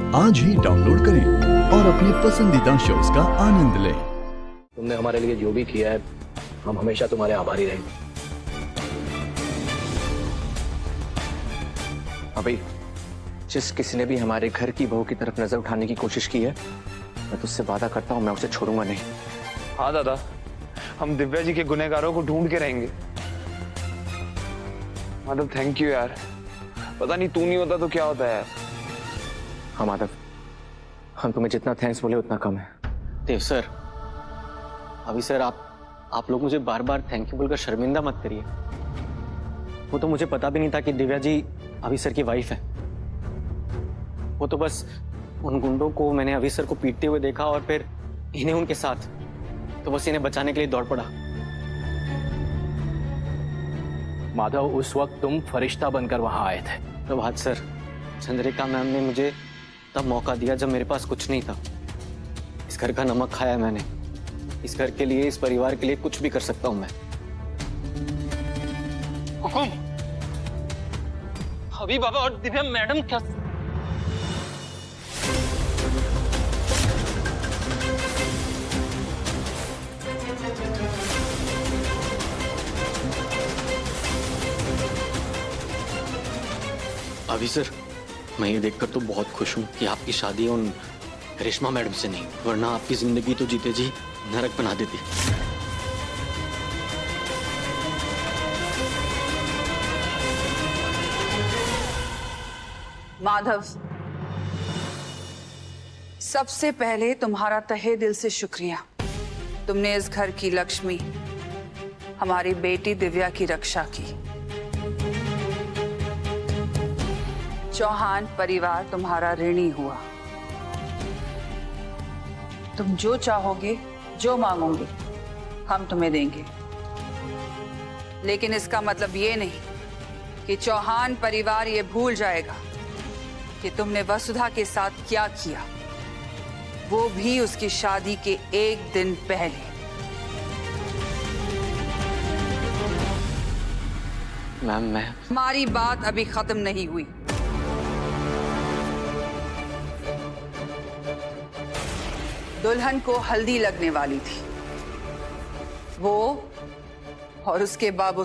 आज ही डाउनलोड करें और अपने पसंदीदा शोज का आनंद लें। तुमने हमारे लिए जो भी किया है, हम हमेशा तुम्हारे आभारी रहेंगे। अभी जिस किसी ने भी हमारे घर की बहू की तरफ नजर उठाने की कोशिश की है, मैं तुझसे वादा करता हूं मैं उसे छोड़ूंगा नहीं। हाँ दादा, हम दिव्या जी के गुनहगारों को ढूंढ के रहेंगे। माधव थैंक यू यार, पता नहीं तू नहीं होता तो क्या होता है। हाँ माधव, हम तुम्हें जितना थैंक्स बोले उतना कम है। देव सर, अभी सर आप लोग मुझे बार बार थैंक यू बोलकर शर्मिंदा मत करिए। वो तो मुझे पता भी नहीं था कि दिव्या जी अभी सर की वाइफ है। वो तो बस उन गुंडों को मैंने अभी सर को पीटते हुए देखा और फिर इन्हें उनके साथ, तो बस इन्हें बचाने के लिए दौड़ पड़ा। माधव, उस वक्त तुम फरिश्ता बनकर वहां आए थे। प्रभात सर, चंद्रिका मैम ने मुझे तब मौका दिया जब मेरे पास कुछ नहीं था। इस घर का नमक खाया मैंने। इस घर के लिए, इस परिवार के लिए कुछ भी कर सकता हूं मैं। हुकुम। अभी बाबा और दिव्या मैडम क्या? अभी सर, मैं ये देखकर तो बहुत खुश हूं कि आपकी शादी उन रेशमा मैडम से नहीं, वरना आपकी जिंदगी तो जीते जी नरक बना देती। माधव, सबसे पहले तुम्हारा तहे दिल से शुक्रिया। तुमने इस घर की लक्ष्मी, हमारी बेटी दिव्या की रक्षा की। चौहान परिवार तुम्हारा ऋणी हुआ। तुम जो चाहोगे, जो मांगोगे, हम तुम्हें देंगे। लेकिन इसका मतलब ये नहीं कि चौहान परिवार ये भूल जाएगा कि तुमने वसुधा के साथ क्या किया, वो भी उसकी शादी के एक दिन पहले। मैम, मैं हमारी बात अभी खत्म नहीं हुई। दुल्हन को हल्दी लगने वाली थी। वो और उसके बाबू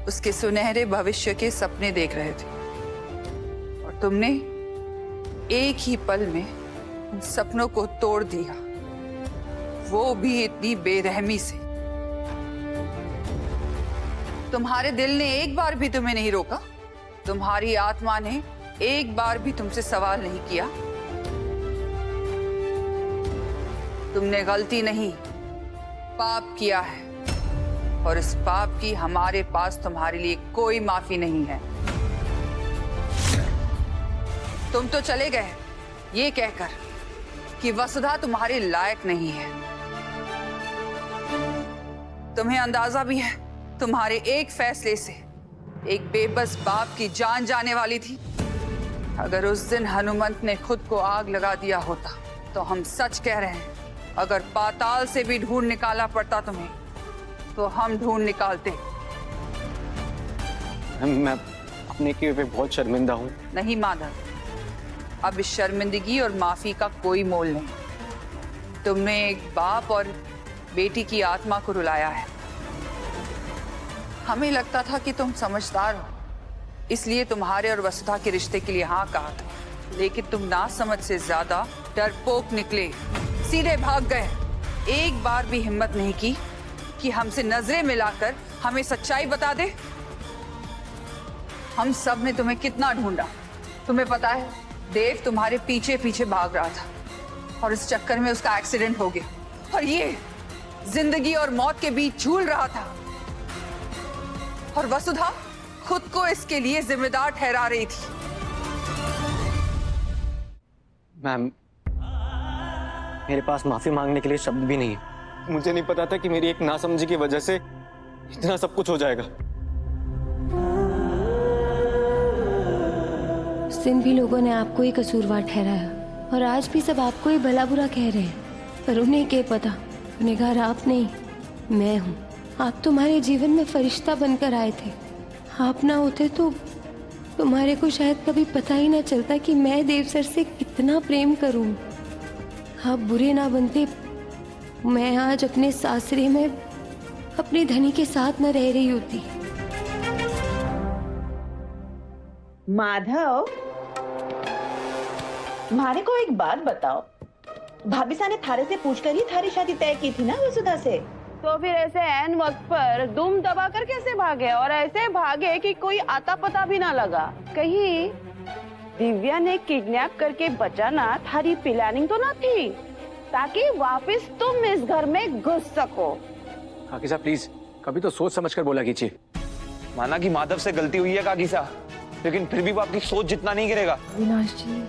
उसके सुनहरे भविष्य के सपने देख रहे थे, और तुमने एक ही पल में उन सपनों को तोड़ दिया, वो भी इतनी बेरहमी से। तुम्हारे दिल ने एक बार भी तुम्हें नहीं रोका, तुम्हारी आत्मा ने एक बार भी तुमसे सवाल नहीं किया। तुमने गलती नहीं, पाप किया है, और इस पाप की हमारे पास तुम्हारे लिए कोई माफी नहीं है। तुम तो चले गए ये कहकर कि वसुधा तुम्हारे लायक नहीं है। तुम्हें अंदाजा भी है तुम्हारे एक फैसले से एक बेबस बाप की जान जाने वाली थी। अगर उस दिन हनुमंत ने खुद को आग लगा दिया होता तो हम सच कह रहे हैं, अगर पाताल से भी ढूंढ निकाला पड़ता तुम्हें, तो हम ढूंढ निकालते। मैं अपने किए पे बहुत शर्मिंदा हूँ। नहीं माधव, अब इस शर्मिंदगी और माफी का कोई मोल नहीं। तुमने एक बाप और बेटी की आत्मा को रुलाया है। हमें लगता था कि तुम समझदार हो, इसलिए तुम्हारे और वसुधा के रिश्ते के लिए हाँ कहा था, लेकिन तुम ना समझ से ज्यादा डरपोक निकले, सीधे भाग गए। एक बार भी हिम्मत नहीं की कि हमसे नजरें मिलाकर हमें सच्चाई बता दे। हम सब ने तुम्हें कितना ढूंढा, तुम्हें पता है देव तुम्हारे पीछे पीछे भाग रहा था, और इस चक्कर में उसका एक्सीडेंट हो गया, और ये जिंदगी और मौत के बीच झूल रहा था, और वसुधा खुद को इसके लिए जिम्मेदार ठहरा रही थी। मैम, मेरे पास माफी मांगने के लिए शब्द भी नहीं है। मुझे नहीं पता था कि मेरी एक नासमझी की वजह से इतना सब कुछ हो जाएगा। उस दिन भी लोगों ने आपको ही कसूरवार ठहराया, और आज भी सब आपको ही भला बुरा कह रहे हैं, पर उन्हें क्या पता गुनहगार आप नहीं, मैं हूँ। आप तुम्हारे जीवन में फरिश्ता बनकर आए थे। आप ना होते तो तुम्हारे को शायद कभी पता ही ना चलता कि मैं देव सर से कितना प्रेम करूं। आप बुरे ना बनते, मैं आज अपने सासरे में अपने धनी के साथ न रह रही होती। माधव, मारे को एक बात बताओ, भाभी सा ने थारे से पूछकर ही थारी शादी तय की थी ना वसुधा से? तो फिर ऐसे ऐन वक्त पर दुम दबाकर कैसे भागे, और ऐसे भागे कि कोई आता पता भी ना लगा? कहीं दिव्या ने किडनैप करके बचाना थारी प्लानिंग तो ना थी, ताकि वापस तुम इस घर में घुस सको? काकी साहब प्लीज, कभी तो सोच समझ कर बोला कीजिए। माना कि माधव से गलती हुई है काकी साहब, लेकिन फिर भी वो आपकी सोच जितना नहीं गिरेगा। अविनाश जी,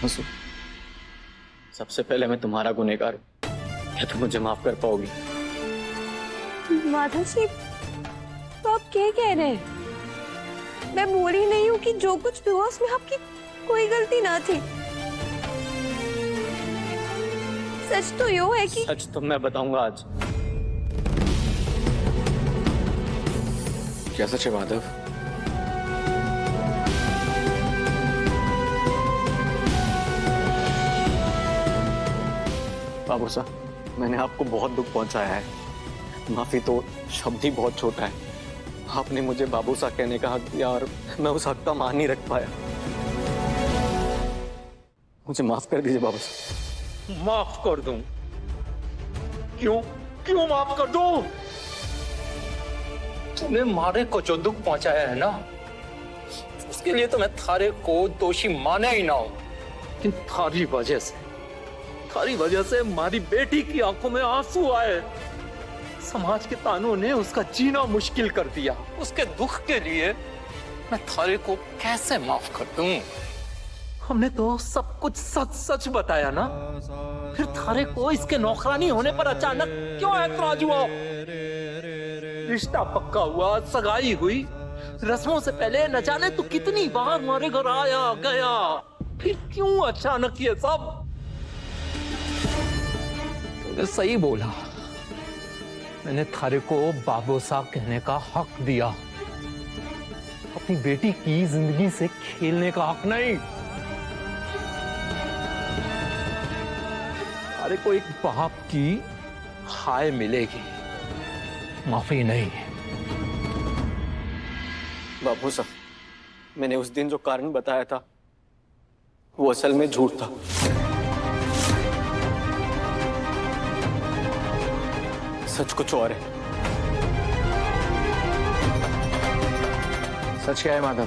वसु, सबसे पहले मैं तुम्हारा गुनहगार हूं। क्या तुम मुझे माफ कर पाओगी? माधव जी, तो आप क्या कह रहे हैं? मैं बोल ही नहीं हूँ कि जो कुछ भी हुआ उसमें आपकी कोई गलती ना थी। सच तो यो है कि सच तो मैं बताऊंगा आज। क्या सच है माधव? बाबू साहब, मैंने आपको बहुत दुख पहुंचाया है। माफी तो शब्द ही बहुत छोटा है। आपने मुझे बाबू साहब कहने का हक दिया और मैं उस हक का मान नहीं रख पाया। मुझे माफ कर दीजिए बाबू साहब। माफ कर दूं? क्यों क्यों माफ कर दूं? तुम्हें मारे को जो दुख पहुंचाया है ना, उसके लिए तो मैं थारे को दोषी माने ही ना हो, लेकिन थारी वजह से हमारी बेटी की आंखों में आंसू आए। समाज के तानों ने उसका जीना मुश्किल कर दिया। उसके दुख के लिए मैं थारे को कैसे माफ कर दूं? हमने तो सब कुछ सच सच बताया ना, फिर थारे को इसके नौकरानी होने पर अचानक क्यों ऐतराज हुआ? रिश्ता पक्का हुआ, सगाई हुई, रस्मों से पहले न जाने तू कितनी बार हमारे घर आया गया, फिर क्यों अचानक ये सब? तूने सही बोला, मैंने थारे को बाबूसा कहने का हक दिया, अपनी बेटी की जिंदगी से खेलने का हक नहीं। थारे को एक बाप की हाय मिलेगी, माफी नहीं। बाबू साहब, मैंने उस दिन जो कारण बताया था वो असल में झूठ था। सच कुछ और है। सच क्या है माधव?